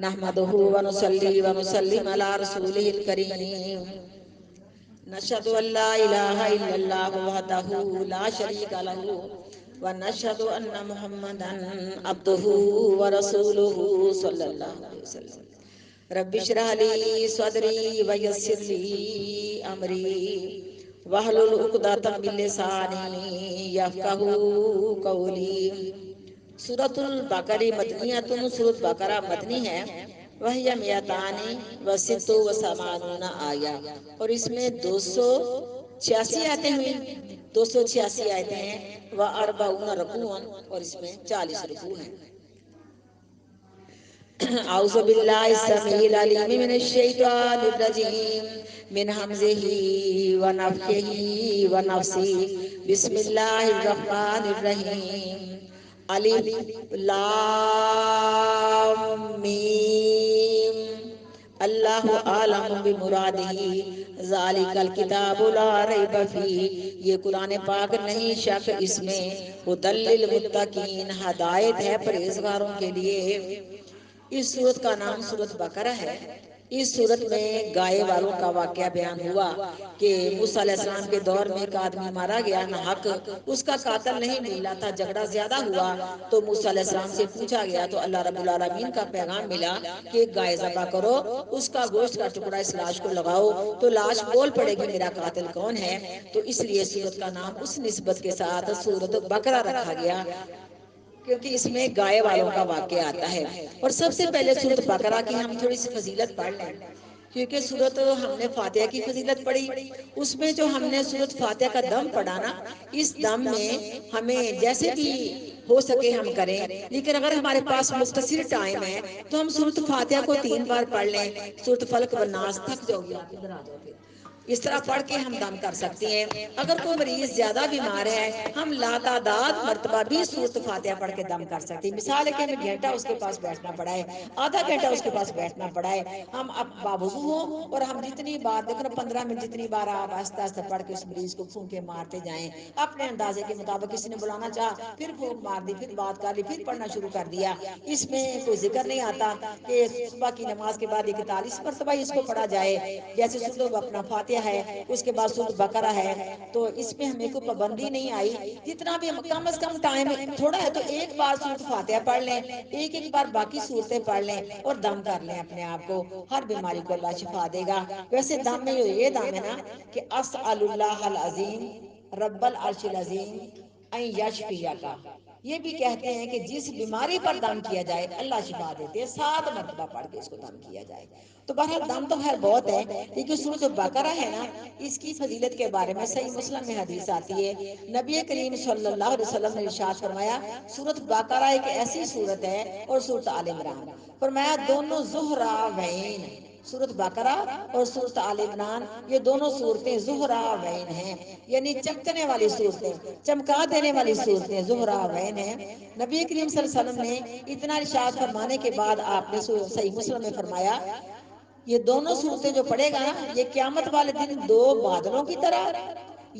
نحمدہ ونصلی ونسلم علی رسولہ الکریم نشہد ان لا الہ الا اللہ وحدہ لا شریک لہ ونشہد ان محمدا عبدہ ورسولہ صلی اللہ علیہ وسلم رب اشرح لی صدری ویسر لی امری واحلل عقدۃ من لسانی یفقہوا قولی۔ سورۃ البقرہ مدنیۃ، سورۃ بقرہ مدنی ہے، وہی میاتانی و ست و ثمانون آیہ، اور اس میں 286 آیتیں ہوئی، 286 آیتیں ہیں، و اربعون رکوعا، اور اس میں 40 رکوع ہیں۔ اعوذ باللہ السمیع العلیم من الشیطان الرجیم من ہمزہ ونفخہ ونفثہ، بسم اللہ الرحمن الرحیم۔ الف لام میم، اللہ اعلم بمرادہ، ذالک الکتاب لا ریب فیہ، یہ قرآن پاک نہیں شک اس میں، ھدی للمتقین، ہدایت ہے پرہیزگاروں کے لیے۔ اس سورت کا نام سورت بقرہ ہے۔ اس سورت میں گائے والوں کا واقعہ بیان ہوا کہ موسیٰ علیہ السلام کے دور میں ایک آدمی مارا گیا ناحق، اس کا قاتل نہیں ملا تھا، جھگڑا زیادہ ہوا تو موسیٰ علیہ السلام سے پوچھا گیا تو اللہ رب العالمین کا پیغام ملا کہ گائے ذبح کرو، اس کا گوشت کا ٹکڑا اس لاش کو لگاؤ تو لاش بول پڑے گی میرا قاتل کون ہے، تو اس لیے سورت کا نام اس نسبت کے ساتھ سورت بقرہ رکھا گیا، کیونکہ اس میں گائے والوں کا واقعہ آتا ہے۔ اور سب سے پہلے سورت بقرہ کی ہم تھوڑی سی فضیلت پڑھ لیں، کیونکہ سورت ہم نے فاتحہ کی فضیلت پڑھی، اس میں جو ہم نے سورت فاتحہ کا دم پڑھا نا، اس دم میں ہمیں جیسے بھی ہو سکے ہم کریں، لیکن اگر ہمارے پاس مختصر ٹائم ہے تو ہم سورت فاتحہ کو 3 بار پڑھ لیں، سورت فلق و ناس، تھک جاؤ گے آپ ادھر آ جاؤ پھر، اس طرح پڑھ کے ہم دم کر سکتے ہیں۔ اگر کوئی مریض زیادہ بیمار ہے، ہم لاتعداد مرتبہ بھی سورت فاتحہ پڑھ کے دم کر سکتے ہیں۔ مثال ہے کہ ہمیں گھنٹہ اس کے پاس بیٹھنا پڑا ہے، آدھا گھنٹہ اس کے پاس بیٹھنا پڑا ہے، ہم اب باوضو ہوں اور ہم جتنی بار دیکھو 15 منٹ جتنی بار آپ آہستہ آہستہ پڑھ کے اس مریض کو پھونکے مارتے جائیں اپنے اندازے کے مطابق، کسی نے بلانا چاہا پھر پھونک مار دی، پھر بات کر لی، پھر پڑھنا شروع کر دیا، اس میں کوئی ذکر نہیں آتا کہ صبح کی نماز کے بعد 41 مرتبہ اس کو پڑھا جائے، جیسے سورت اپنا فاتحہ ہے، اس کے بعد سورت بقرہ ہے، تو اس میں ہمیں کوئی پابندی نہیں آئی، جتنا بھی کم از کم ٹائم تھوڑا ہے تو ایک بار سورت فاتحہ پڑھ لیں، ایک بار باقی صورتیں پڑھ لیں اور دم کر لیں اپنے آپ کو، ہر بیماری کو اللہ شفا دے گا۔ ویسے دم میں یہ دم ہے نا کہ اسأل اللہ العظیم رب العرش العظیم ان یشفیک، یہ بھی کہتے ہیں کہ جس بیماری پر دم کیا جائے اللہ شفا دیتے ہیں، 7 مرتبہ پڑھ کے اس کو دم کیا جائے۔ تو بہرحال دم تو خیر بہت ہے، لیکن سورۃ بقرہ ہے نا، اس کی فضیلت کے بارے میں صحیح مسلم میں حدیث آتی ہے، نبی کریم صلی اللہ علیہ وسلم نے ارشاد فرمایا سورۃ بقرہ ایک ایسی سورت ہے، اور سورۃ آل عمران، فرمایا دونوں زہراوین، سورۃ بقرہ اور سورۃ آل عمران، یہ دونوں صورتیں زہراوین ہیں، یعنی چمکنے والی صورتیں، چمکا دینے والی صورتیں زہراوین ہیں۔ نبی کریم صلی اللہ علیہ وسلم نے اتنا ارشاد فرمانے کے بعد آپ نے صحیح مسلم میں فرمایا یہ دونوں صورتیں جو پڑھے گا نا، یہ قیامت والے دن 2 بادلوں کی طرح،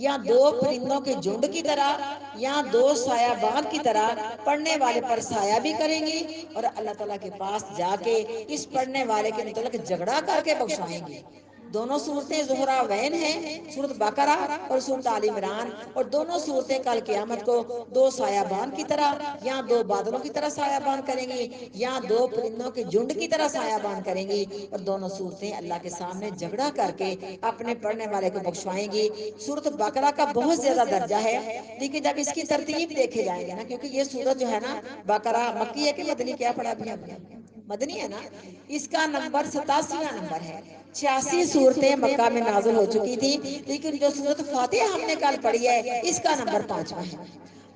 یا 2 پرندوں کے جھنڈ کی طرح، یا 2 سایہ بان کی طرح پڑھنے والے پر سایہ بھی کریں گی، اور اللہ تعالیٰ کے پاس جا کے اس پڑھنے والے کے متعلق جھگڑا کر کے بخشوائیں گی۔ دونوں صورتیں زہراوین ہیں، سورۃ بقرہ اور سورۃ آل عمران، اور دونوں صورتیں کل قیامت کو 2 سایہ بان کی طرح، یا 2 بادلوں کی طرح سایہ بان کریں گی، یا 2 پرندوں کے جھنڈ کی طرح سایہ بان کریں گی، اور دونوں صورتیں اللہ کے سامنے جھگڑا کر کے اپنے پڑھنے والے کو بخشوائیں گی۔ سورۃ بقرہ کا بہت زیادہ درجہ ہے، لیکن جب اس کی ترتیب دیکھے جائیں گے نا، کیونکہ یہ سورت جو ہے نا بقرہ مکی ہے کہ مدنی، کیا پڑھا بھی ہم نے، مدنی ہے نا، اس کا نمبر 87واں نمبر ہے، 86 صورتیں مکہ میں نازل ہو چکی تھی، لیکن جو سورۃ فاتحہ ہم نے کل پڑھی ہے اس کا نمبر 5واں ہے۔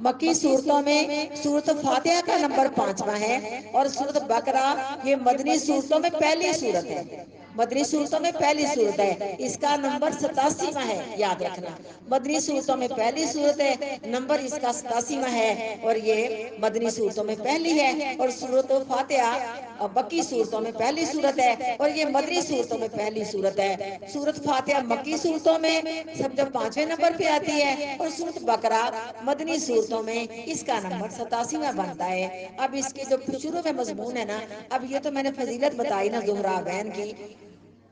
مکی صورتوں میں سورۃ فاتحہ کا نمبر 5واں ہے، اور سورۃ بقرہ یہ مدنی صورتوں میں پہلی صورت ہے، مدنی صورتوں میں پہلی صورت ہے، اس کا نمبر 87واں ہے، یاد رکھنا مدنی صورتوں میں پہلی صورت ہے، نمبر اس کا 87واں ہے، اور یہ مدنی صورتوں میں پہلی ہے، اور سورۃ فاتحہ مکی صورتوں میں پہلی صورت ہے، اور یہ مدنی صورتوں میں پہلی صورت ہے۔ سورۃ فاتحہ مکی صورتوں میں سب جو 5ویں نمبر پہ آتی ہے، اور سورۃ بقرہ مدنی صورتوں میں اس کا نمبر 87واں بنتا ہے۔ اب اس کی جو شروع میں مضمون ہے نا، اب یہ تو میں نے فضیلت بتائی نا زہراوین کی،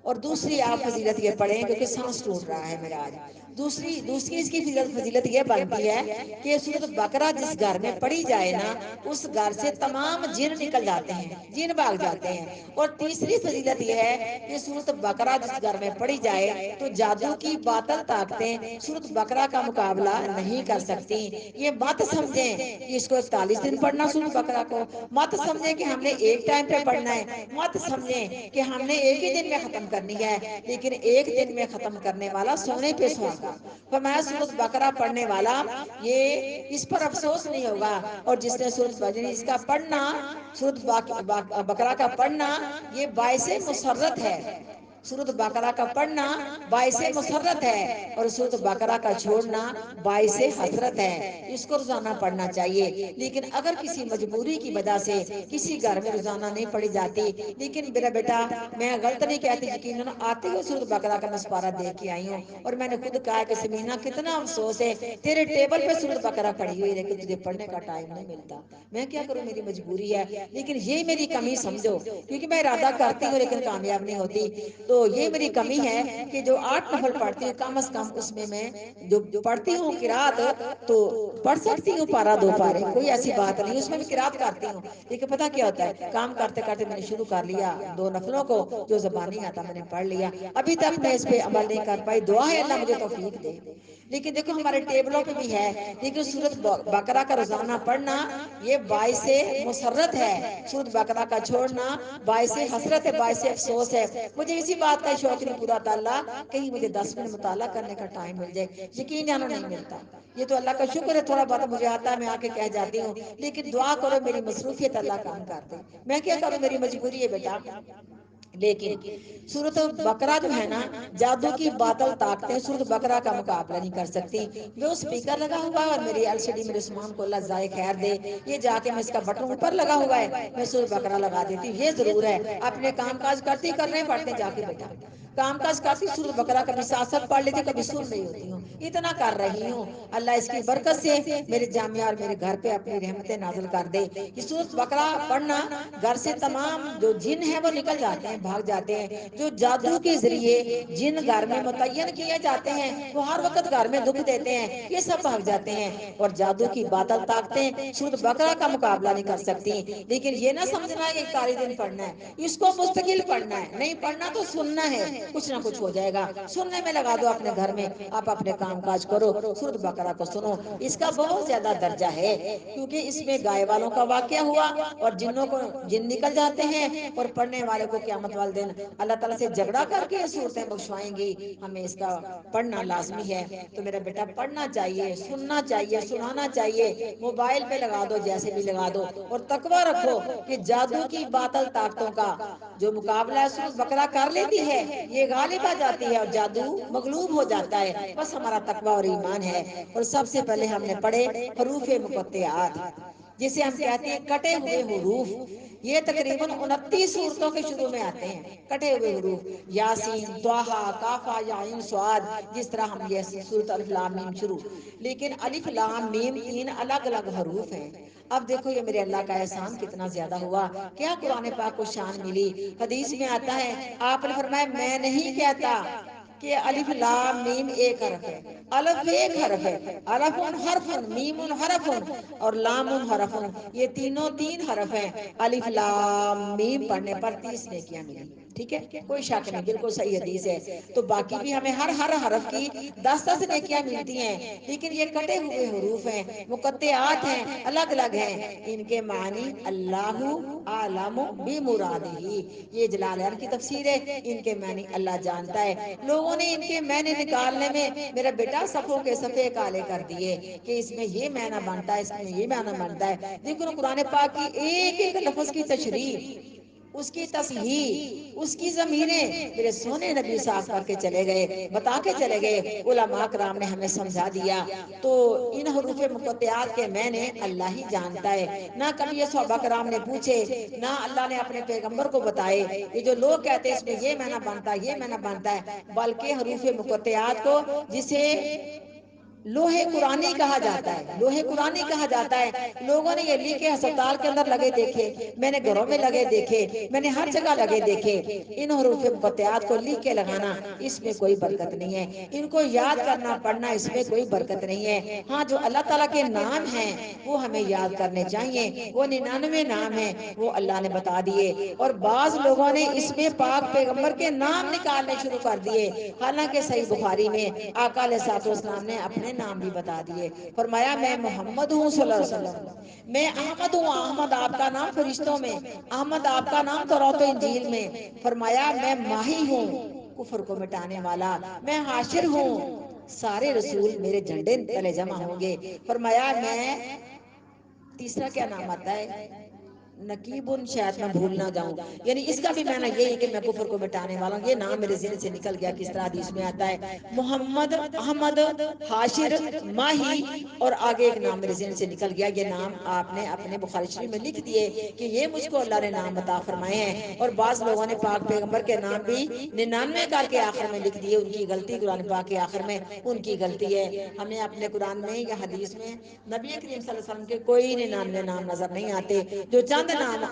اور دوسری آپ فضیلت یہ پڑھیں کیونکہ سانس ٹوٹ رہا ہے میرا آج۔ دوسری اس کی فضیلت یہ بنتی ہے کہ سورۃ بقرہ جس گھر میں پڑھی جائے نا، اس گھر سے تمام جن نکل جاتے ہیں، جن بھاگ جاتے ہیں۔ اور تیسری فضیلت یہ ہے کہ سورۃ بقرہ جس گھر میں پڑھی جائے تو جادو کی باطل طاقتیں سورۃ بقرہ کا مقابلہ نہیں کر سکتی۔ یہ مت سمجھیں کہ اس کو 41 دن پڑھنا سورۃ بقرہ کو، مت سمجھیں کہ ہم نے ایک ٹائم پہ پڑھنا ہے، مت سمجھیں کہ ہم نے ایک ہی دن میں ختم کرنی ہے، لیکن ایک دن میں ختم کرنے والا سونے پہ سہاگا۔ فرمایا سورۃ بقرہ پڑھنے والا یہ اس پر افسوس نہیں ہوگا، اور جس نے سورۃ اس کا پڑھنا، سورۃ بقرہ کا پڑھنا یہ باعث مسرت ہے۔ سورۃ بقرہ کا پڑھنا باعث مسرت ہے، اور سورۃ بقرہ کا چھوڑنا باعث حسرت ہے۔ اس کو روزانہ پڑھنا چاہیے، لیکن اگر کسی مجبوری کی وجہ سے کسی گھر میں روزانہ نہیں پڑھی جاتی، لیکن میرا بیٹا میں غلط نہیں کہتی، یقیناً آتے ہوئے سورۃ بقرہ کا مسپارہ دے کے آئی ہوں، اور میں نے خود کہا کہ سمینہ کتنا افسوس ہے تیرے ٹیبل پہ سورۃ بقرہ پڑھی ہوئی، لیکن تجھے پڑھنے کا ٹائم نہیں ملتا۔ میں کیا کروں، میری مجبوری ہے، لیکن یہ میری کمی سمجھو، کیونکہ میں ارادہ کرتی ہوں لیکن کامیاب نہیں ہوتی۔ تو یہ میری کمی ہے کہ جو 8 نفل پڑھتی ہوں کم از کم اس میں جو پڑھتی ہوں قرات تو پڑھ سکتی ہوں پارہ 2 پارے، کوئی ایسی بات نہیں، اس میں بھی قرات کرتی ہوں، لیکن پتہ کیا ہوتا ہے، کام کرتے کرتے میں نے شروع کر لیا 2 نفلوں کو، جو زبانی آتا میں نے پڑھ لیا، ابھی تک میں اس پہ عمل نہیں کر پائی، دعا ہے اللہ مجھے توفیق دے۔ لیکن دیکھو ہمارے ٹیبلوں پہ بھی ہے، لیکن سورۃ بقرہ کا روزانہ پڑھنا یہ باعث مسرت ہے، سورۃ بقرہ کا چھوڑنا باعث حسرت ہے، باعث افسوس ہے۔ مجھے اسی بات کا شوق نہیں پورا تھا، اللہ کہیں مجھے 10 منٹ مطالعہ کرنے کا ٹائم مل جائے، یقین جانو نہیں ملتا۔ یہ تو اللہ کا شکر ہے، تھوڑا بہت مجھے آتا ہے، میں آ کے کہہ جاتی ہوں، لیکن دعا کرو میری مصروفیت اللہ کام کر دے، میں کیا کروں، میری مجبوری ہے بیٹا۔ لیکن سورۃ بقرہ جو ہے نا، جادو کی باطل طاقتیں سورۃ بقرہ کا مقابلہ نہیں کر سکتی۔ جو سپیکر لگا ہوا ہے، اور میری LCD میرے عثمان کو اللہ جزائے خیر دے، یہ جا کے میں اس کا بٹن اوپر لگا ہوا ہے، میں سورۃ بقرہ لگا دیتی ہوں، یہ ضرور ہے اپنے کام کاج کرتی کرنے پڑتے جا کے بیٹا، کام کاج کرتی سورۃ بقرہ کبھی ساتھ ساتھ پڑھ لیتی، کبھی سن رہی ہوتی ہوں، اتنا کر رہی ہوں۔ اللہ اس کی برکت سے میرے جامعہ اور میرے گھر پہ اپنی رحمتیں نازل کر دے کہ سورۃ بقرہ پڑھنا گھر سے تمام جو جن ہیں وہ نکل جاتے ہیں، بھاگ جاتے ہیں۔ جو جادو کے ذریعے جن گھر میں متعین کیے جاتے ہیں، وہ ہر وقت گھر میں دکھ دیتے ہیں، یہ سب بھاگ جاتے ہیں، اور جادو کی باطل طاقتیں سورۃ بقرہ کا مقابلہ نہیں کر سکتی۔ لیکن یہ نہ سمجھنا ہے کہ 41 دن پڑھنا ہے، اس کو مستقل پڑھنا ہے، نہیں پڑھنا تو سننا ہے، کچھ نہ کچھ ہو جائے گا، سننے میں لگا دو اپنے گھر میں، آپ اپنے کام کاج کرو، سورۃ بقرہ کو سنو۔ اس کا بہت زیادہ درجہ ہے، کیونکہ اس میں گائے والوں کا واقعہ ہوا، اور جنوں کو جن نکل جاتے ہیں، اور پڑھنے والے کو قیامت والے دن اللہ تعالیٰ سے جھگڑا کر کے صورتیں بخشوائیں گی۔ ہمیں اس کا پڑھنا لازمی ہے، تو میرا بیٹا پڑھنا چاہیے، سننا چاہیے، سنانا چاہیے، موبائل پہ لگا دو، جیسے بھی لگا دو، اور تقوی رکھو کہ جادو کی باطل طاقتوں کا جو مقابلہ ہے سورۃ بقرہ کر لیتی ہے، یہ غالب آ جاتی ہے، اور جادو مغلوب ہو جاتا ہے، بس ہمارا تقوی اور ایمان ہے۔ اور سب سے پہلے ہم نے پڑھے حروف مقطعات، جسے ہم کہتے ہیں کٹے ہوئے حروف، یہ تقریباً 29 سورتوں کے شروع میں آتے ہیں، کٹے ہوئے حروف، یاسین، طٰہٰ، کافہ، یا عین، صاد، جس طرح ہم یہ سورۃ الف لام میم شروع، لیکن الف لام میم 3 الگ الگ حروف ہیں۔ اب دیکھو یہ میرے اللہ کا احسان کتنا زیادہ ہوا، کیا قرآن پاک کو شان ملی۔ حدیث میں آتا ہے، آپ نے فرمایا میں نہیں کہتا کہ الف لام میم ایک حرف ہے، الف ایک حرف ہے، الف حرف، میم حرف، اور لام حرف، یہ تینوں 3 حرف ہیں، الف لام میم پڑھنے پر 30 نیکیاں ملی، ٹھیک ہے، کوئی شک نہیں، بالکل صحیح حدیث ہے۔ تو باقی بھی ہمیں ہر حرف کی 10 نیکیاں ملتی ہیں، لیکن یہ کٹے ہوئے حروف ہیں، مقطعات ہیں، الگ الگ ہیں، ان کے معنی اللہ عالم بمرادہ، یہ جلالین کی تفسیر ہے، ان کے معنی اللہ جانتا ہے۔ لوگوں نے ان کے معنی نکالنے میں میرا بیٹا صفوں کے صفحے کالے کر دیے کہ اس میں یہ معنی بنتا ہے، اس میں یہ معنی بنتا ہے۔ دیکھو قرآن پاک کی ایک ایک لفظ کی تشریح اس کی تصحیح، اس کی ضمیریں میرے سونے نبی صاف کر کے چلے گئے، بتا کے چلے گئے، علماء کرام نے ہمیں سمجھا دیا۔ تو ان حروف مقطعات کے میں نے اللہ ہی جانتا ہے، نہ کبھی یہ صحابہ کرام نے پوچھے، نہ اللہ نے اپنے پیغمبر کو بتائے۔ یہ جو لوگ کہتے ہیں اس میں یہ معنی بنتا ہے، یہ معنی بنتا ہے، بلکہ حروف مقطعات کو جسے لوہے قرآنی کہا جاتا ہے، لوہے قرآنی کہا جاتا ہے، لوگوں نے یہ لکھے ہسپتال کے اندر لگے دیکھے، میں نے گھروں میں لگے دیکھے، میں نے ہر جگہ لگے دیکھے۔ ان حروف مقطعات کو لکھ کے لگانا اس میں کوئی برکت نہیں ہے، ان کو یاد کرنا پڑھنا اس میں کوئی برکت نہیں ہے۔ ہاں جو اللہ تعالیٰ کے نام ہیں وہ ہمیں یاد کرنے چاہیے، وہ 99 نام ہیں وہ اللہ نے بتا دیے، اور بعض لوگوں نے اس میں پاک پیغمبر کے نام نکالنے شروع کر دیے، حالانکہ صحیح بخاری میں آقا علیہ الصلوۃ والسلام نے اپنے نام بھی بتا دیے، فرمایا میں محمد ہوں صلی اللہ علیہ وسلم، میں احمد ہوں، احمد آپ کا نام فرشتوں میں، احمد آپ کا نام تورات و انجیل میں، فرمایا میں ماہی ہوں کفر کو مٹانے والا، میں حاشر ہوں، سارے رسول میرے جھنڈے تلے جمع ہوں گے، فرمایا میں تیسرا کیا نام آتا ہے نقیب، شاید میں بھول نہ جاؤں، یعنی اس کا بھی معنی یہی ہے کہ میں کفر کو مٹانے والا ہوں۔ یہ نام میرے ذہن سے نکل گیا، کس طرح حدیث میں آتا ہے محمد، احمد، حاشر، ماہی، اور آگے ایک نام میرے ذہن سے نکل گیا، یہ نام آپ نے اپنے بخاری شریف میں لکھ دیے کہ یہ مجھ کو اللہ نے نام عطا فرمائے ہیں، اور بعض لوگوں نے پاک پیغمبر کے نام بھی 99 کر کے آخر میں لکھ دیے، ان کی غلطی، قرآن پاک کے آخر میں ان کی غلطی ہے۔ ہمیں اپنے قرآن میں یا حدیث میں نبی کریم صلی اللہ علیہ وسلم کے کوئی 99 نام نظر نہیں آتے، جو چند نام،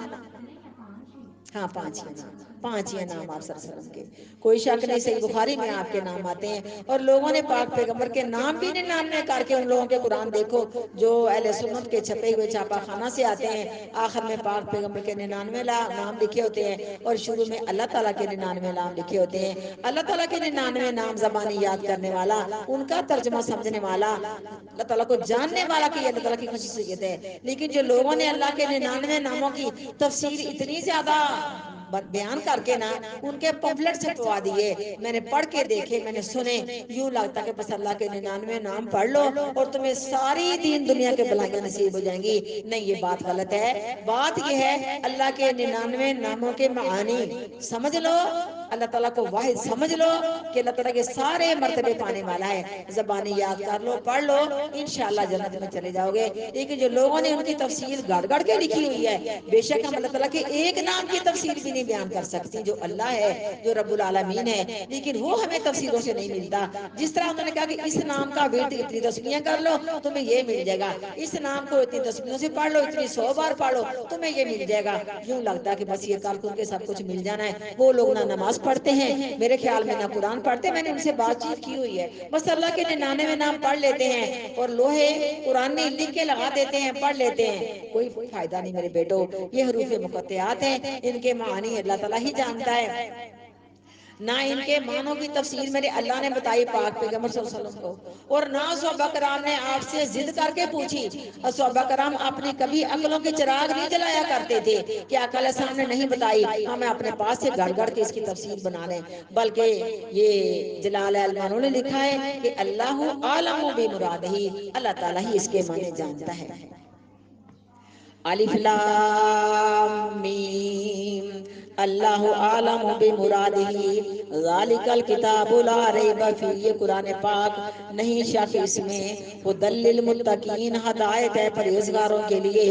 ہاں پانچ ہی نام، پانچ ہی نام آپ صلی اللہ علیہ وسلم کے، کوئی شک نہیں، صحیح بخاری میں آپ کے نام آتے ہیں، اور لوگوں نے پاک پیغمبر کے نام بھی 99 کر کے، ان لوگوں کے قرآن دیکھو جو اہل سنت کے چھپے ہوئے چھاپا خانہ سے آتے ہیں، آخر میں پاک پیغمبر کے 99 نام لکھے ہوتے ہیں، اور شروع میں اللہ تعالیٰ کے 99 نام لکھے ہوتے ہیں۔ اللہ تعالیٰ کے 99 نام زبانی یاد کرنے والا، ان کا ترجمہ سمجھنے والا، اللہ تعالیٰ کو جاننے والا کہ یہ اللہ تعالیٰ کی خصوصیت ہے، لیکن جو لوگوں نے اللہ کے 99 ناموں کی تفسیر اتنی زیادہ بیان کر کے نا ان کے پمفلٹ چھپوا دیے، میں نے پڑھ کے دیکھے، میں نے سنے، یوں لگتا کہ بس اللہ کے 99 نام پڑھ لو اور تمہیں ساری دین دنیا کے بھلائیاں نصیب ہو جائیں گی۔ نہیں، یہ بات غلط ہے، بات یہ ہے اللہ کے 99 ناموں کے معانی سمجھ لو، اللہ تعالیٰ کو واحد سمجھ لو کہ اللہ تعالیٰ کے سارے مرتبے پانے والا ہے، زبانی یاد کر لو، پڑھ لو، انشاءاللہ جنت میں چلے جاؤ گے۔ لیکن جو لوگوں نے ان کی تفسیر گڑ گڑ کے لکھی ہوئی ہے، بے شک ہم اللہ تعالیٰ کے ایک نام کی تفسیر بھی نہیں بیان کر سکتی، جو اللہ ہے، جو رب العالمین ہے، لیکن وہ ہمیں تفسیروں سے نہیں ملتا۔ جس طرح انہوں نے کہا کہ اس نام کا ورد اتنی تسبیحیں کر لو تمہیں یہ مل جائے گا، اس نام کو اتنی تسبیحوں سے پڑھ لو، اتنی 100 بار پڑھ لو تمہیں یہ مل جائے گا، یوں لگتا ہے کہ بس یہ کل کے سب کچھ مل جانا ہے۔ وہ لوگ نہ نماز پڑھتے ہیں میرے خیال میں، نہ قرآن پڑھتے، میں نے ان سے بات چیت کی ہوئی ہے، بس اللہ کے 99 نام پڑھ لیتے ہیں اور لوہے قرآنی لکھ کے لگا دیتے ہیں، پڑھ لیتے ہیں، کوئی فائدہ نہیں میرے بیٹو۔ یہ حروف مقطعات ہیں، ان کے معانی اللہ تعالیٰ ہی جانتا ہے، نہ ان کے معنوں کی تفسیر میرے اللہ نے بتائی پاک پیغمبر صلی اللہ علیہ وسلم کو، اور نہ صحابہ کرام نے آپ سے ضد کر کے پوچھی۔ اور صحابہ کرام اپنی کبھی عقلوں کے چراغ نہیں جلایا کرتے تھے کہ آقا علیہ السلام نے نہیں بتائی، ہمیں اپنے پاس سے گڑ گڑ کے اس کی تفسیر بنا لیں، بلکہ یہ جلال علمانوں نے لکھا ہے کہ اللہ عالم بمرادہ، اللہ تعالیٰ ہی اس کے معنی جانتا ہے۔ الف لام میم اللہ عالم بمرادہ ذالک الکتاب لا ریب فیہ، یہ قرآن پاک نہیں شک اس میں، ھدی للمتقین، ہدایت ہے پرہیزگاروں کے لیے۔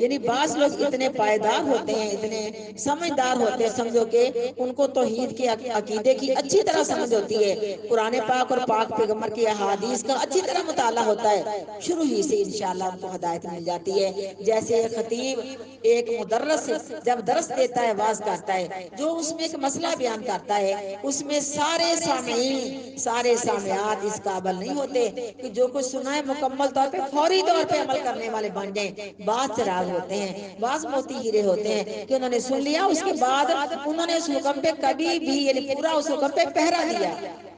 یعنی بعض لوگ اتنے پائیدار ہوتے ہیں، اتنے سمجھدار ہوتے ہیں، سمجھو کہ ان کو توحید کے عقیدے کی اچھی طرح سمجھ ہوتی ہے، قرآن پاک اور پاک پیغمبر کی احادیث کا اچھی طرح مطالعہ ہوتا ہے، شروع ہی سے انشاءاللہ ان کو ہدایت مل جاتی ہے۔ جیسے ایک خطیب، ایک مدرس جب درس دیتا ہے، واز کرتا ہے، جو اس میں ایک مسئلہ بیان کرتا ہے، اس میں سارے سامعین، سارے سامعات اس قابل نہیں ہوتے کہ جو کچھ سنا ہے مکمل طور پہ فوری طور پہ عمل کرنے والے بن جائیں۔ بعض چراغ ہوتے ہیں، بعض موتی ہیرے ہوتے ہیں کہ انہوں نے سن لیا، اس کے بعد انہوں نے اس حکم پہ کبھی بھی، یعنی پورا اس حکم پہ پہرا دیا،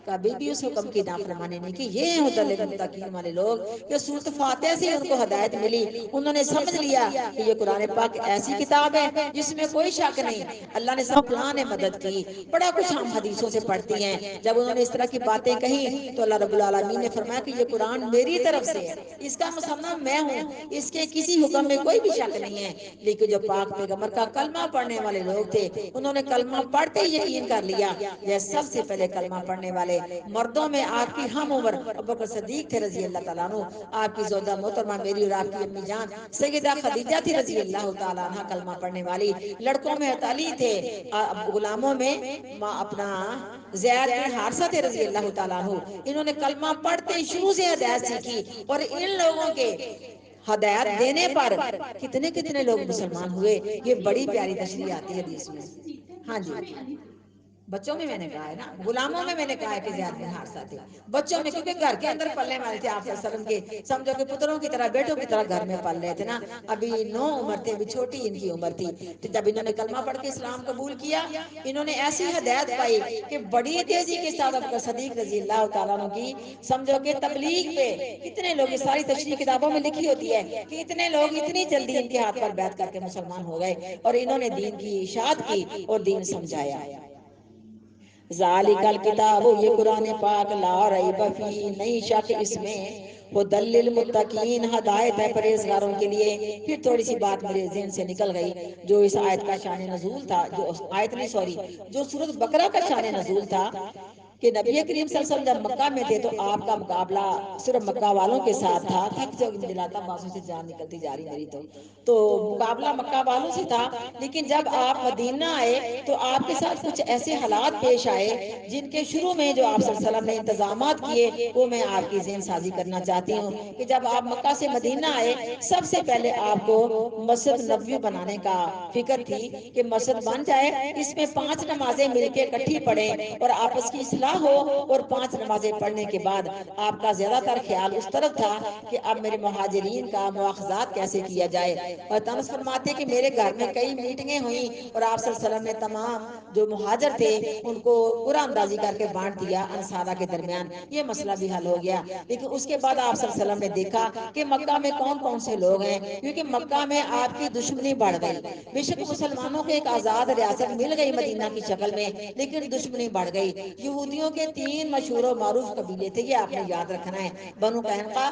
کبھی بھی اس حکم کی نافرمانی نہیں کی. یہ ہیں ہدی للمتقین والے لوگ. یہ سورۃ فاتحہ سے ان کو ہدایت ملی. انہوں نے سمجھ لیا کہ یہ قرآن پاک ایسی کتاب ہے جس میں کوئی شک نہیں. اللہ نے سب پلان مدد کی. بڑا کچھ ہم حدیثوں سے پڑھتی ہیں. جب انہوں نے اس طرح کی باتیں کہیں تو اللہ رب العالمین نے فرمایا کہ یہ قرآن میری طرف سے ہے, اس کا مصنف میں ہوں, اس کے کسی حکم میں کوئی بھی شک نہیں ہے. لیکن جو پاک پیغمبر کا کلمہ پڑھنے والے لوگ تھے انہوں نے کلمہ پڑھتے ہی یقین کر لیا. یہ سب سے پہلے کلمہ پڑھنے والے مردوں میں آپ کی ہم عمر ابوبکر صدیق تھے رضی اللہ تعالیٰ عنہ. آپ کی زوجہ محترمہ میری اور آپ کی امی جان سیدہ خدیجہ تھی رضی اللہ تعالیٰ عنہ کلمہ پڑھنے والی. لڑکوں میں علی تھے, غلاموں میں اپنا زید بن حارثہ تھے رضی اللہ تعالیٰ عنہ. انہوں نے کلمہ پڑھتے شروع سے ہدایت سیکھی. اور ان لوگوں کے ہدایت دینے پر کتنے کتنے لوگ مسلمان ہوئے. یہ بڑی پیاری تشریح آتی ہے حدیث میں. ہاں جی, بچوں میں نے کہا ہے نا, غلاموں میں نے کہا ہے کہ زید بن حارثہ تھے. بچوں میں کیونکہ گھر کے اندر پلنے والے تھے آپ صلی اللہ علیہ وسلم کے, سمجھو کہ پتروں کی طرح بیٹوں کی طرح گھر میں پل رہے تھے نا. ابھی 9 عمر تھے, ابھی چھوٹی ان کی عمر تھی. تو جب انہوں نے کلمہ پڑھ کے اسلام قبول کیا انہوں نے ایسی ہدایت پائی کہ بڑی تیزی کے ساتھ ابوبکر صدیق رضی اللہ تعالیٰ عنہ کی سمجھو کہ تبلیغ پہ کتنے لوگ, یہ ساری تشریح کتابوں میں لکھی ہوتی ہے کہ اتنے لوگ اتنی جلدی ان کے ہاتھ پر بیعت کر کے مسلمان ہو گئے. اور انہوں نے دین کی اشاعت کی اور دین سمجھایا. ذالک الکتاب, یہ قرآن پاک لا ریب فیہ, نہیں شک اس میں, ھدی للمتقین, ہدایت ہے پرہیزگاروں کے لیے. پھر تھوڑی سی بات میرے ذہن سے نکل گئی. جو اس آیت کا شان نزول تھا, جو آیت نہیں سوری جو سورۃ بقرہ کا شان نزول تھا کہ نبی کریم صلی اللہ علیہ وسلم جب مکہ میں تھے تو آپ کا مقابلہ صرف مکہ والوں کے ساتھ تھا. تھک جو مجھے لگتا بازوں سے جان نکلتی جا رہی میری. تو مقابلہ مکہ والوں سے تھا. لیکن جب آپ مدینہ آئے تو آپ کے ساتھ کچھ ایسے حالات پیش آئے جن کے شروع میں جو آپ صلی اللہ علیہ وسلم نے انتظامات کیے وہ میں آپ کی ذہن سازی کرنا چاہتی ہوں. کہ جب آپ مکہ سے مدینہ آئے سب سے پہلے آپ کو مسجد نبوی بنانے کا فکر تھی کہ مسجد بن جائے, اس میں 5 نمازیں مل کے اکٹھی پڑھیں اور آپس کی اصلاح ہو. اور 5 نمازیں پڑھنے کے بعد آپ کا زیادہ تر خیال اس طرف تھا کہ اب میرے مہاجرین کا مواخذات کیسے کیا جائے. اور انس فرماتے کہ میرے گھر میں کئی میٹنگیں ہوئیں اور آپ صلی اللہ علیہ وسلم نے تمام جو مہاجر تھے ان کو قرعہ اندازی کر کے بانٹ دیا انصارہ کے درمیان. یہ مسئلہ بھی حل ہو گیا. لیکن اس کے بعد آپ صلی اللہ علیہ وسلم نے دیکھا کہ مکہ میں کون کون سے لوگ ہیں, کیونکہ مکہ میں آپ کی دشمنی بڑھ گئی. بے شک مسلمانوں کو ایک آزاد ریاست مل گئی مدینہ کی شکل میں, لیکن دشمنی بڑھ گئی. یہودیوں کے 3 مشہور و معروف قبیلے تھے, یہ آپ نے یاد رکھنا ہے, بنو قینقاع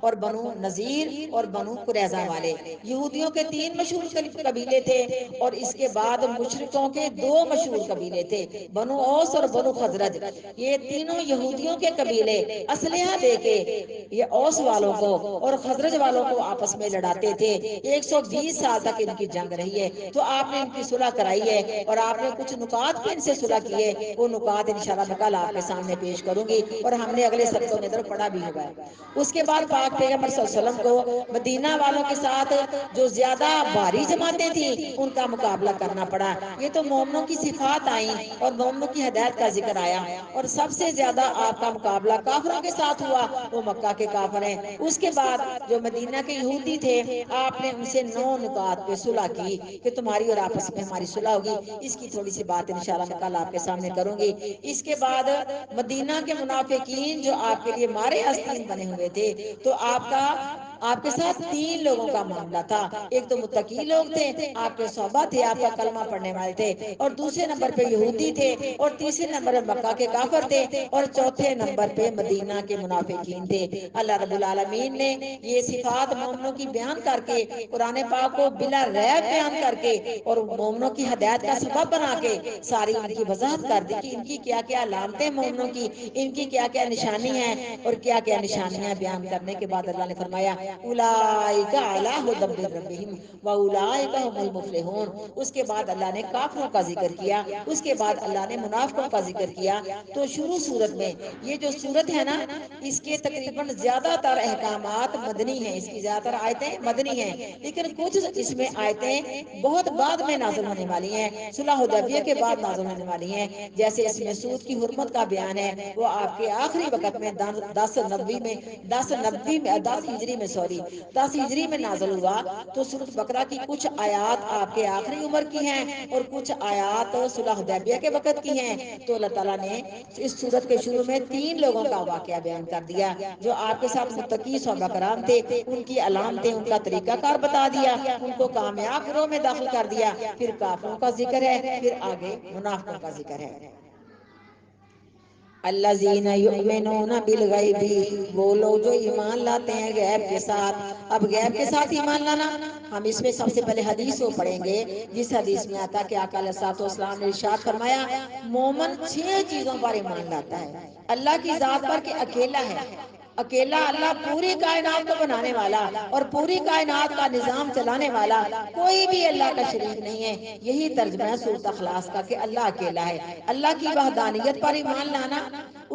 اور بنو نذیر اور بنو قریظہ والے. یہودیوں کے 3 مشہور قبیلے تھے اور اس کے بعد مشرکوں کے 2 مشہور قبیلے تھے, بنو اوس اور بنو خزرج. یہ تینوں یہودیوں کے قبیلے اسلحہ دے کے یہ اوس والوں کو اور خزرج والوں کو آپس میں لڑاتے تھے. 120 سال تک ان کی جنگ رہی ہے. تو آپ نے ان کی صلح کرائی ہے اور آپ نے کچھ نکات پہ ان سے صلح کی ہے. وہ نکات انشاءاللہ میں کل آپ کے سامنے پیش کروں گی اور ہم نے اگلے سبقوں میں ادھر پڑھا بھی ہوگا. اس کے بعد پاک پیغمبر صلی اللہ علیہ وسلم کو مدینہ والوں کے ساتھ جو زیادہ بھاری جماعتیں تھیں ان کا مقابلہ کرنا پڑا. یہ تو مومنوں کی صفات آئیں اور مومنوں کی ہدایت کا ذکر آیا. اور سب سے زیادہ آپ کا مقابلہ کافروں کے ساتھ ہوا, وہ مکہ کے کافر ہیں. اس کے بعد جو مدینہ کے یہودی تھے آپ نے ان سے 9 نکات پہ صلح کی کہ تمہاری اور آپس میں ہماری صلح ہوگی. اس کی تھوڑی سی بات انشاءاللہ میں کل آپ کے سامنے کروں گی. اس کے بعد مدینہ کے منافقین جو آپ کے لیے مارے آستین بنے ہوئے تھے, تو آپ کے ساتھ 3 لوگوں کا معاملہ تھا. ایک تو متقی لوگ تھے, آپ کے صحابہ تھے, آپ کا کلمہ پڑھنے والے تھے, اور دوسرے نمبر پہ یہودی تھے, اور تیسرے نمبر پہ مکہ کے کافر تھے, اور چوتھے نمبر پہ مدینہ کے منافقین تھے. اللہ رب العالمین نے یہ صفات مومنوں کی بیان کر کے قرآن پاک کو بلا ریب بیان کر کے اور مومنوں کی ہدایت کا سبب بنا کے ساری ان کی وضاحت کر دی کہ ان کی کیا کیا علامتیں مومنوں کی, ان کی کیا کیا نشانی ہیں اور کیا کیا نشانیاں بیان کرنے کے بعد اللہ نے فرمایا اولئک علی ھدی من ربہم واولئک ھم المفلحون. اس کے بعد اللہ نے کافروں کا ذکر کیا, اس کے بعد اللہ نے منافقوں کا ذکر کیا. تو شروع صورت میں یہ جو صورت ہے نا اس کے تقریباً زیادہ تر احکامات مدنی ہیں, اس کی زیادہ تر آیتیں مدنی ہیں, لیکن کچھ اس میں آیتیں بہت بعد میں نازل ہونے والی ہیں, صلح حدیبیہ کے بعد نازل ہونے والی ہیں. جیسے اس میں سود کی حرمت کا بیان ہے, وہ آپ کے آخری وقت میں 10 نبوی میں 10 ہجری میں سوری 10 ہجری میں نازل ہوا، تو سورۃ بقرہ کی کچھ آیات آپ کے آخری عمر کی ہیں اور کچھ آیات صلح حدیبیہ کے وقت کی ہیں۔ تو اللہ تعالیٰ نے اس سورت کے شروع میں 3 لوگوں کا واقعہ بیان کر دیا جو آپ کے ساتھ متقی صحابہ کرام تھے، ان کی علامتیں، ان کا طریقہ کار بتا دیا، ان کو کامیاب گروہ میں داخل کر دیا، پھر کافروں کا ذکر ہے، پھر آگے منافقوں کا ذکر ہے۔ الذین یؤمنون بالغیب، وہ لوگ جو ایمان لاتے ہیں غیب کے ساتھ۔ اب غیب کے ساتھ ایمان لانا، ہم اس میں سب سے پہلے حدیث کو پڑھیں گے، جس حدیث میں آتا کہ آقا علیہ الصلوۃ والسلام نے ارشاد فرمایا مومن 6 چیزوں پر ایمان لاتا ہے۔ اللہ کی ذات پر کہ اکیلا ہے، اکیلا اللہ پوری کائنات کو بنانے والا اور پوری کائنات کا نظام چلانے والا، کوئی بھی اللہ کا شریک نہیں ہے۔ یہی ترجمہ ہے سورۃ اخلاص کا کہ اللہ اکیلا ہے۔ اللہ کی وحدانیت پر ایمان لانا،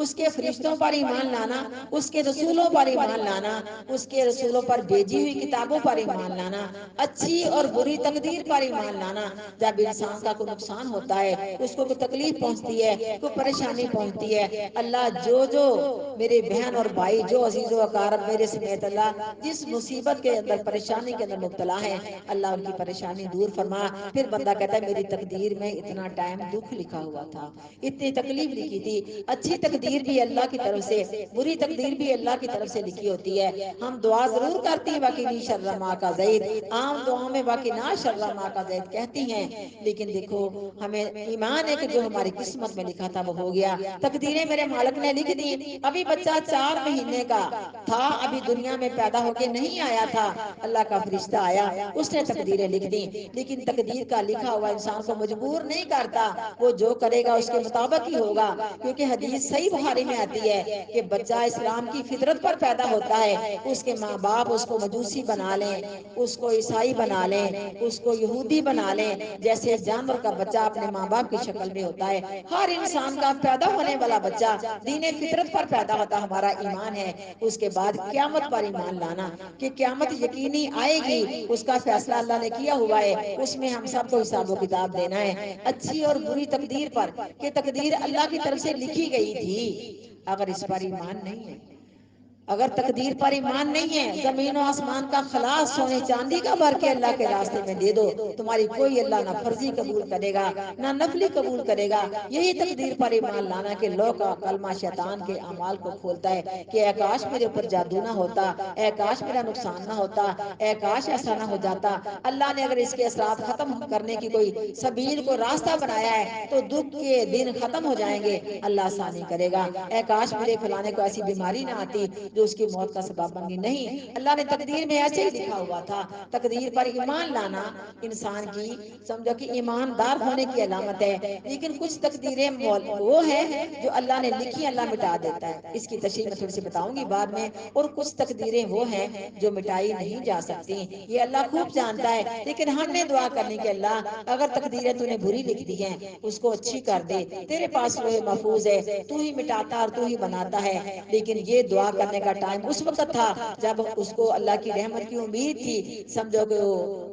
اس کے فرشتوں پر ایمان لانا، اس کے رسولوں پر ایمان لانا، اس کے رسولوں پر بھیجی ہوئی کتابوں پر ایمان لانا، اچھی اور بری تقدیر پر ایمان لانا۔ جب انسان کا کوئی نقصان ہوتا ہے، اس کو کوئی تکلیف پہنچتی ہے، کوئی پریشانی پہنچتی ہے، اللہ جو میرے بہن اور بھائی جو عزیز و اقارب میرے سمیت اللہ جس مصیبت کے اندر پریشانی کے اندر مبتلا ہیں، اللہ ان کی پریشانی دور فرما۔ پھر بندہ کہتا ہے میری تقدیر میں اتنا ٹائم دکھ لکھا ہوا تھا، اتنی تکلیف لکھی تھی۔ اچھی تقدیر بھی اللہ کی طرف سے، بری تقدیر بھی اللہ کی طرف سے لکھی ہوتی ہے۔ ہم دعا ضرور کرتی ہیں وَقِنِي شَرَّ مَا قَضَيْتَ، عام دعاؤں میں وَقِنَا شَرَّ مَا قَضَيْتَ کہتی ہیں، لیکن دیکھو ہمیں ایمان ہے کہ جو ہماری قسمت میں لکھا تھا وہ ہو گیا۔ تقدیریں میرے مالک نے لکھ دی۔ ابھی بچہ 4 مہینے کا تھا، ابھی دنیا میں پیدا ہو کے نہیں آیا تھا، اللہ کا فرشتہ آیا، اس نے تقدیریں لکھ دی۔ لیکن تقدیر کا لکھا ہوا انسان کو مجبور نہیں کرتا، وہ جو کرے گا اس کے مطابق ہی ہوگا۔ کیونکہ حدیث صحیح بخاری میں آتی ہے کہ بچہ اسلام کی فطرت پر پیدا ہوتا ہے، اس کے ماں باپ اس کو مجوسی بنا لیں، اس کو عیسائی بنا لیں، اس کو یہودی بنا لیں، جیسے جانور کا بچہ اپنے ماں باپ کی شکل میں ہوتا ہے، ہر انسان کا پیدا ہونے والا بچہ دین فطرت پر پیدا ہوتا۔ ہمارا ایمان ہے اس کے بعد قیامت پر ایمان لانا کہ قیامت یقینی آئے گی، اس کا فیصلہ اللہ نے کیا ہوا ہے، اس میں ہم سب کو حساب و کتاب دینا ہے۔ اچھی اور بری تقدیر پر کہ تقدیر اللہ کی طرف سے لکھی گئی تھی، اگر اس پر ایمان نہیں ہے، اگر تقدیر پر ایمان نہیں ہے، زمین و آسمان کا خلاص سونے چاندی کا بھر کے اللہ کے راستے میں دے دو، تمہاری کوئی اللہ نہ فرضی قبول کرے گا نہ نفلی قبول کرے گا۔ یہی تقدیر پر ایمان لانا کہ لو کا کلمہ شیطان کے اعمال کو کھولتا ہے کہ اے کاش میرے اوپر جادو نہ ہوتا، اے کاش میرا نقصان نہ ہوتا، اے کاش ایسا نہ ہو جاتا۔ اللہ نے اگر اس کے اثرات ختم کرنے کی کوئی سبیل کو راستہ بنایا ہے تو دکھ کے دن ختم ہو جائیں گے، اللہ آسانی کرے گا۔ اے کاش میرے فلانے کو ایسی بیماری نہ آتی جو اس کی موت کا سبب بن گئی، نہیں، اللہ نے تقدیر میں ایسے ہی لکھا ہوا تھا۔ تقدیر پر ایمان لانا انسان کی سمجھو کہ ایماندار ہونے کی علامت ہے۔ لیکن کچھ تقدیریں وہ ہیں جو اللہ نے لکھی اللہ مٹا دیتا ہے، اس کی تشریح میں تھوڑی سی بتاؤں گی بعد میں، اور کچھ تقدیریں وہ ہیں جو مٹائی نہیں جا سکتی، یہ اللہ خوب جانتا ہے۔ لیکن ہم نے دعا کرنی کہ اللہ اگر تقدیریں تو نے بری لکھ دی ہیں اس کو اچھی کر دے، تیرے پاس لوح محفوظ ہے، تو ہی مٹاتا اور تو ہی بناتا ہے۔ لیکن یہ دعا کرنے کا ٹائم اس وقت تھا جب اس کو اللہ کی رحمت کی امید تھی، سمجھو کہ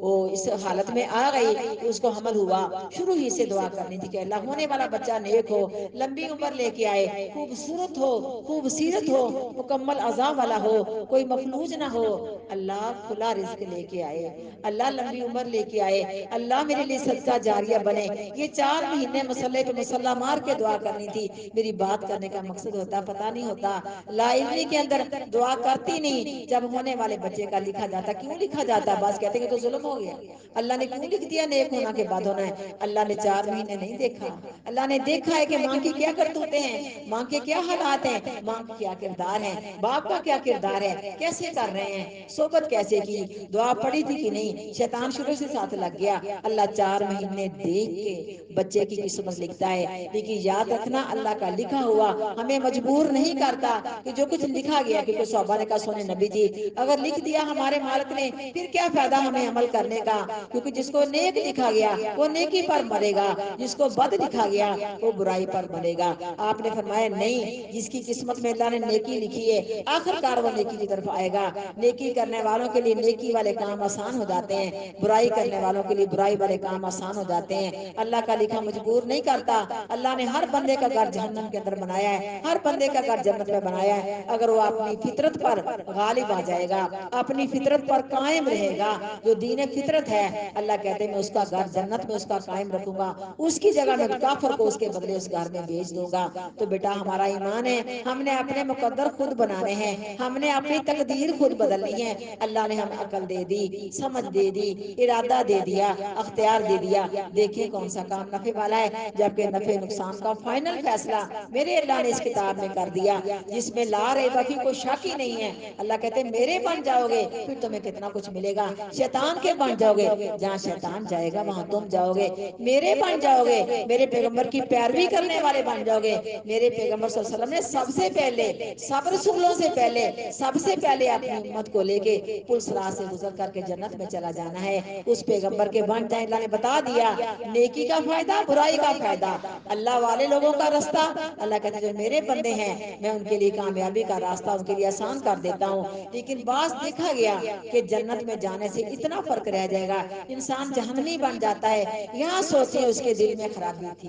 وہ اس حالت میں آ گئی کہ اس کو حمل ہوا، شروع ہی سے دعا کرنی تھی کہ اللہ ہونے والا بچہ نیک ہو، لمبی عمر لے کے آئے، خوبصورت ہو، خوبصیرت ہو، مکمل اعضاء والا ہو، کوئی مفلوج نہ ہو، اللہ کھلا رزق لے کے آئے، اللہ لمبی عمر لے کے آئے، اللہ میرے لیے صدقہ جاریہ بنے۔ یہ 4 مہینے مسلح پہ مسلح مار کے دعا کرنی تھی۔ میری بات کرنے کا مقصد ہوتا پتہ نہیں ہوتا، لا علمی کے اندر دعا کرتی نہیں، جب ہونے والے بچے کا لکھا جاتا، کیوں لکھا جاتا؟ بس کہتے ہیں کہ تو ظلم ہو گیا، اللہ نے کیوں لکھ دیا نیک ہونا کے بعد ہونا ہے؟ اللہ نے 4 مہینے نہیں دیکھا، اللہ نے دیکھا ہے کہ ماں کی کیا کرتوتیں ہیں، ماں کے کیا حالات ہیں، ماں کا کیا کردار ہے، باپ کا کیا کردار ہے، کیسے کر رہے ہیں، صحبت کیسے کی، دعا پڑھی تھی کہ نہیں، شیطان شروع سے ساتھ لگ گیا۔ اللہ 4 مہینے دیکھ کے بچے کی قسمت لکھتا ہے۔ لیکن یاد رکھنا اللہ کا لکھا ہوا ہمیں مجبور نہیں کرتا کہ جو کچھ لکھا گیا، کیونکہ صحابہ نے کہا سونے نبی جی اگر لکھ دیا ہمارے مالک نے پھر کیا فائدہ ہمیں عمل کرنے کا، کیونکہ جس کو نیک لکھا گیا وہ نیکی پر مرے گا، جس کو بد لکھا گیا وہ برائی پر مرے گا۔ آپ نے فرمایا نہیں، جس کی قسمت میں اللہ نے نیکی لکھی ہے آخر کار وہ نیکی کی طرف آئے گا۔ نیکی کرنے والوں کے لیے نیکی والے کام آسان ہو جاتے ہیں، برائی کرنے والوں کے لیے برائی والے کام آسان ہو جاتے ہیں۔ اللہ کا لکھا مجبور نہیں کرتا۔ اللہ نے ہر بندے کا گھر جہنم کے اندر بنایا ہے، ہر بندے کا گھر جنت میں بنایا ہے۔ اگر وہ آپ اپنی فطرت پر غالب آ جائے گا، اپنی فطرت پر قائم رہے گا، جو دین فطرت ہے اللہ کہتے ہیں میں اس کا گھر جنت میں اس کا قائم رکھوں گا، اس کی جگہ میں کافر کو اس کے بدلے اس گھر میں بھیج دوں گا۔ تو بیٹا ہمارا ایمان ہے، ہم نے اپنے مقدر خود بنانے ہیں، ہم نے اپنی تقدیر خود بدلنی ہے۔ اللہ نے ہمیں عقل دے دی، سمجھ دے دی، ارادہ دے دیا، اختیار دے دیا، دیکھیں کون سا کام نفع والا ہے، جبکہ نفع نقصان کا فائنل فیصلہ میرے اللہ نے اس کتاب میں کر دیا، جس میں لا ریب فیہ کوئی شک ہی نہیں ہے۔ اللہ کہتے ہیں میرے بن جاؤ گے پھر تمہیں کتنا کچھ ملے گا، شیطان کے بن جاؤ گے جہاں شیطان جائے گا وہاں تم جاؤ گے، میرے بن جاؤ گے، میرے پیغمبر کی پیروی کرنے والے بن جاؤ گے۔ میرے پیغمبر صلی اللہ علیہ وسلم نے سب سے پہلے، سب رسولوں سے پہلے، سب سے پہلے اپنی امت کو لے کے پل صراط سے گزر کر کے جنت میں چلا جانا ہے۔ اس پیغمبر کے بن جائیں، اللہ نے بتا دیا نیکی کا فائدہ، برائی کا فائدہ، اللہ والے لوگوں کا راستہ۔ اللہ کہتے ہیں جو میرے بندے ہیں میں ان کے لیے کامیابی کا راستہ ان کے لیے آسان کر دیتا ہوں۔ لیکن بعض دیکھا گیا کہ جنت میں جانے سے اتنا فرق رہ جائے گا، انسان جہنمی بن جاتا ہے۔ یہاں سوچیں اس کے دل میں خرابی تھی،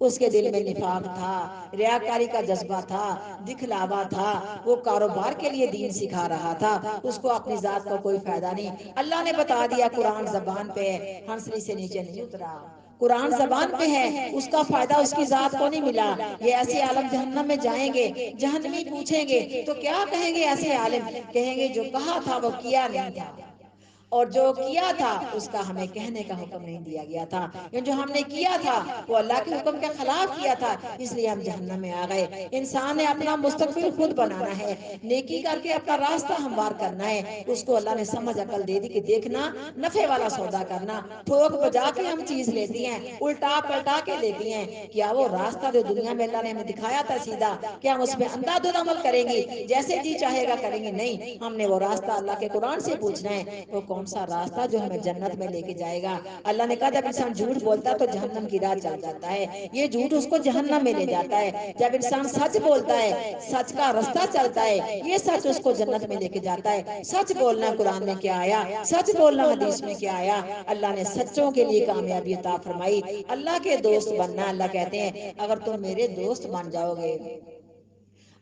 اس کے دل میں نفاق تھا، ریاکاری کا جذبہ تھا، دکھلاوا تھا، وہ کاروبار کے لیے دین سکھا رہا تھا، اس کو اپنی ذات کا کوئی فائدہ نہیں۔ اللہ نے بتا دیا قرآن زبان پہ ہے، ہنسلی سے نیچے نہیں اترا، قرآن زبان پہ ہے، اس کا فائدہ اس کی ذات کو نہیں ملا۔ یہ ایسے عالم جہنم میں جائیں گے، جہنمی پوچھیں گے تو کیا کہیں گے ایسے عالم؟ کہیں گے جو کہا تھا وہ کیا نہیں تھا، اور جو کیا تھا اس کا ہمیں کہنے کا حکم نہیں دیا گیا تھا، یعنی جو ہم نے کیا تھا وہ اللہ کے حکم کے خلاف کیا تھا، اس لیے ہم جہنم میں آ گئے۔ انسان نے اپنا مستقبل خود بنانا ہے، نیکی کر کے اپنا راستہ ہموار کرنا ہے۔ اس کو اللہ نے سمجھ عقل دے دی کہ دیکھنا نفع والا سودا کرنا، ٹھوک بجا کے ہم چیز لیتی ہیں، الٹا پلٹا کے لیتی ہیں، کیا وہ راستہ جو دنیا میں اللہ نے ہمیں دکھایا تھا سیدھا، کیا ہم اس پہ اندھا دھند عمل کریں گی، جیسے جی چاہے گا کریں گے؟ نہیں، ہم نے وہ راستہ اللہ کے قرآن سے پوچھنا ہے، وہ کون سا راستہ جو ہمیں جنت میں لے کے جائے گا۔ اللہ نے کہا جب انسان جھوٹ بولتا ہے تو جہنم کی راہ چل جاتا ہے، یہ جھوٹ اس کو جہنم میں لے جاتا ہے۔ جب انسان سچ بولتا ہے، سچ کا راستہ چلتا ہے، یہ سچ اس کو جنت میں لے کے جاتا ہے۔ سچ بولنا قرآن میں کیا آیا، سچ بولنا حدیث میں کیا آیا، اللہ نے سچوں کے لیے کامیابی عطا فرمائی۔ اللہ کے دوست بننا، اللہ کہتے ہیں اگر تم میرے دوست بن جاؤ گے،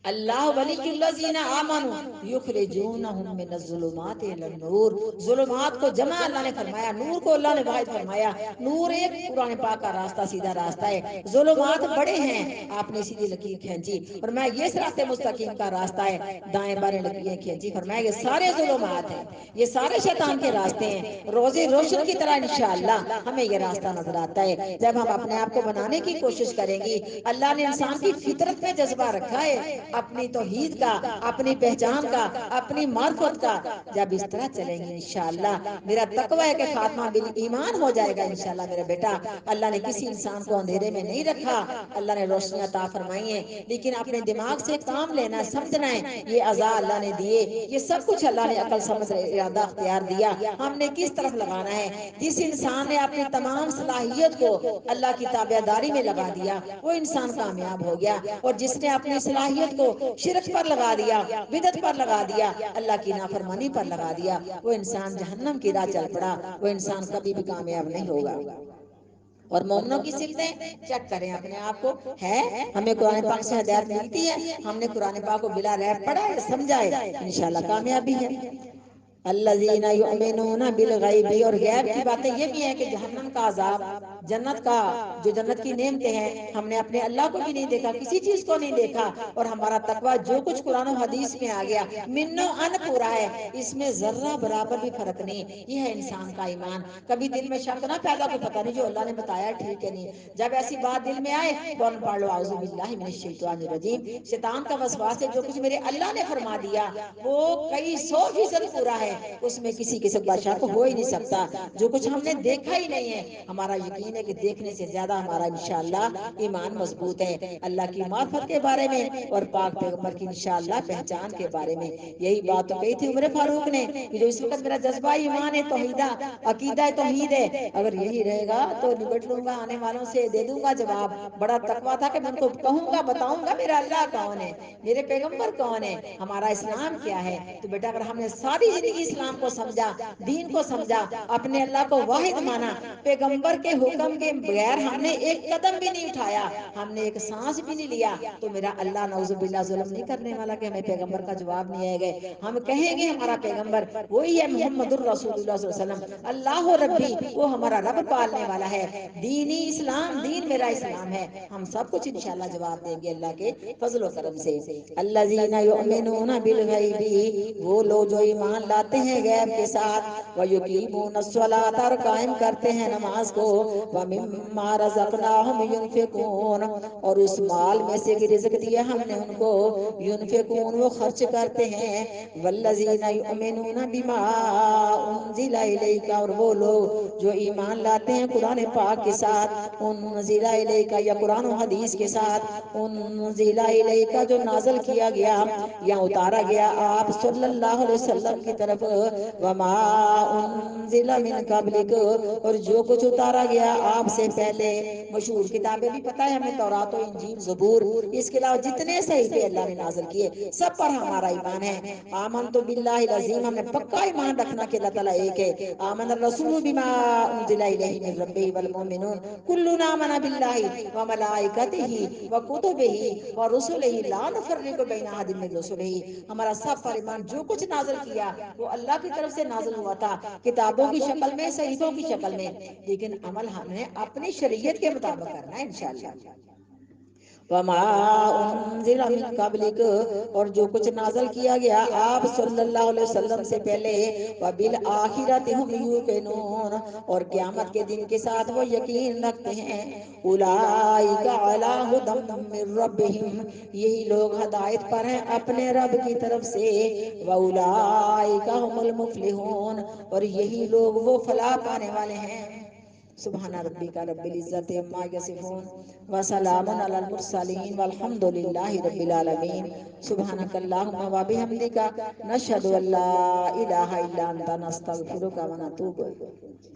اللہ ولی الذین آمنوا یخرجونہم من الظلمات الی النور، ظلمات کو جمع اللہ نے فرمایا، نور کو اللہ نے واحد فرمایا۔ نور ایک قرآن پاک کا راستہ سیدھا راستہ ہے، ظلمات بڑے ہیں، آپ نے سیدھی لکیر کھینچی، فرمایا یہ صراط مستقیم کا راستہ ہے، دائیں بائیں لکیریں کھینچی، فرمایا یہ سارے ظلمات ہیں، یہ سارے شیطان کے راستے ہیں۔ روزے روشن کی طرح انشاءاللہ ہمیں یہ راستہ نظر آتا ہے۔ جب ہم اپنے آپ کو بنانے کی کوشش کریں گی، اللہ نے انسان کی فطرت میں جذبہ رکھا ہے اپنی توحید کا، اپنی پہچان کا، اپنی معرفت کا، جب اس طرح چلیں گے انشاءاللہ میرا تقوی ہے کہ خاتمہ بالایمان ہو جائے گا انشاءاللہ میرا بیٹا۔ اللہ نے کسی انسان کو اندھیرے میں نہیں رکھا، اللہ نے روشنی عطا فرمائی ہے، لیکن اپنے دماغ سے کام لینا، سمجھنا ہے، یہ عزا اللہ نے دیے، یہ سب کچھ اللہ نے عقل سمجھ ارادہ اختیار دیا، ہم نے کس طرف لگانا ہے۔ جس انسان نے اپنی تمام صلاحیت کو اللہ کی تابعداری میں لگا دیا وہ انسان کامیاب ہو گیا، اور جس نے اپنی صلاحیت کو شرک پر لگا دیا، بدعت پر لگا دیا، اللہ کی نافرمانی پر لگا دیا، وہ انسان جہنم کی راہ چل پڑا، وہ انسان کبھی بھی کامیاب نہیں ہوگا۔ اور مومنوں کی صفتیں چیک کریں اپنے آپ کو، ہے ہمیں قرآن پاک سے ہدایت ملتی ہے، ہم نے قرآن پاک کو بلا ریب پڑھا ہے، سمجھا ہے، انشاءاللہ کامیابی ہے۔ الذین یؤمنون بالغیب، اور غیب کی باتیں یہ بھی ہیں کہ جہنم کا عذاب، جنت کا جو جنت کی نعمتیں ہیں، ہم نے اپنے اللہ کو بھی نہیں دیکھا، کسی چیز کو نہیں دیکھا، اور ہمارا تقوی جو کچھ قرآن و حدیث میں آ گیا منو ان پورا ہے، اس میں ذرہ برابر بھی فرق نہیں۔ یہ ہے انسان کا ایمان۔ کبھی دل میں شک نہ پیدا، کو پتہ نہیں جو اللہ نے بتایا ٹھیک ہے نہیں، جب ایسی بات دل میں آئے فوراً پڑھ لو اعوذ باللہ من الشیطان الرجیم، شیطان کا وسواس ہے، جو کچھ میرے اللہ نے فرما دیا وہ کئی 100% پورا ہے، اس میں کسی قسم کا شک ہو ہی نہیں سکتا۔ جو کچھ ہم نے دیکھا ہی نہیں ہے، ہمارا یقین ہے کہ دیکھنے سے زیادہ ہمارا انشاءاللہ ایمان مضبوط ہے، اللہ کی معرفت کے بارے میں اور پاک پیغمبر کی انشاءاللہ پہچان کے بارے میں۔ یہی بات تو کہی تھی عمر فاروق نے کہ جو اس وقت میرا جذبہ ایمان ہے، توحیدہ عقیدہ توحید ہے، اگر یہی رہے گا تو نبٹ لوں گا، آنے والوں سے دے دوں گا جواب۔ بڑا تقویٰ تھا کہ میں ان کو کہوں گا، بتاؤں گا میرا اللہ کون ہے، میرے پیغمبر کون ہے، ہمارا اسلام کیا ہے۔ تو بیٹا اگر ہم نے ساری زندگی اصل اسلام کو سمجھا، دین کو سمجھا، اپنے اللہ کو واحد مانا، پیغمبر کے حکم کے بغیر ہم نے ایک قدم بھی نہیں اٹھایا، ہم نے ایک سانس بھی نہیں لیا، تو میرا اللہ نعوذ باللہ ظلم نہیں کرنے والا کہ ہمیں پیغمبر کا جواب نہیں آئے گئے. ہم کہیں گے ہمارا پیغمبر وہی ہے محمد الرسول اللہ صلی اللہ علیہ وسلم، اللہ ربی، وہ ہمارا رب پالنے والا ہے، دینی اسلام، دین میرا اسلام ہے. ہم سب کچھ انشاءاللہ جواب دیں گے اللہ کے فضل و کرم سے. الذین یؤمنون بالغیب، وہ لوگ جو ایمان لاتے ہیں غیب کے ساتھ، ویقیمون الصلاۃ، اور قائم کرتے ہیں نماز کو، ومما رزقناہم ینفقون، اور اس مال میں سے کہ رزق دیا ہم نے ان کو، ینفقون، وہ خرچ کرتے ہیں. والذین یؤمنون بما انزل الیک، اور وہ لوگ جو ایمان لاتے ہیں قرآن پاک کے ساتھ، انزل الیک، یا قرآن و حدیث کے ساتھ، انزل الیک، جو نازل کیا گیا یا اتارا گیا آپ صلی اللہ علیہ وسلم کی طرف، وما انزل من قبلک، اور جو کچھ اتارا گیا آپ سے پہلے. مشہور کتابیں بھی پتہ ہے ہمیں، تورات و انجیل زبور، اس کے علاوہ جتنے صحیفے اللہ نے نازل کیے سب پر ہمارا ایمان ہے. آمنت باللہ العظیم، ہم نے پکا ایمان رکھنا کہ اللہ تعالیٰ ایک ہے. آمن الرسول بما انزل الیہ من ربہ والمؤمنون کلنا آمن باللہ وملائکتہ وکتبہ ورسلہ لا نفرق بین احد من رسلہ. ہمارا سب پر ایمان، جو کچھ نازل کیا وہ اللہ کی طرف سے نازل ہوا تھا، کتابوں کی شکل میں، صحیفوں کی شکل میں، لیکن عمل ہم نے اپنی شریعت کے مطابق کرنا ہے انشاءاللہ. وما انزل من قبلک، اور جو کچھ نازل کیا گیا آپ صلی اللہ علیہ وسلم سے پہلے، وبالآخرۃ هم یوقنون، اور قیامت کے دن کے ساتھ وہ یقین رکھتے ہیں. اولئک علی ھدی من ربہم، یہی لوگ ہدایت پر ہیں اپنے رب کی طرف سے. واولئک هم المفلحون، اور یہی لوگ وہ فلاح پانے والے ہیں. سبحان ربک رب العزت عما یصفون وسلام علی المرسلین والحمد للہ رب العالمین. سبحانک اللہم وبحمدک، نشہد ان لا الہ الا انت، نستغفرک ونتوب الیک.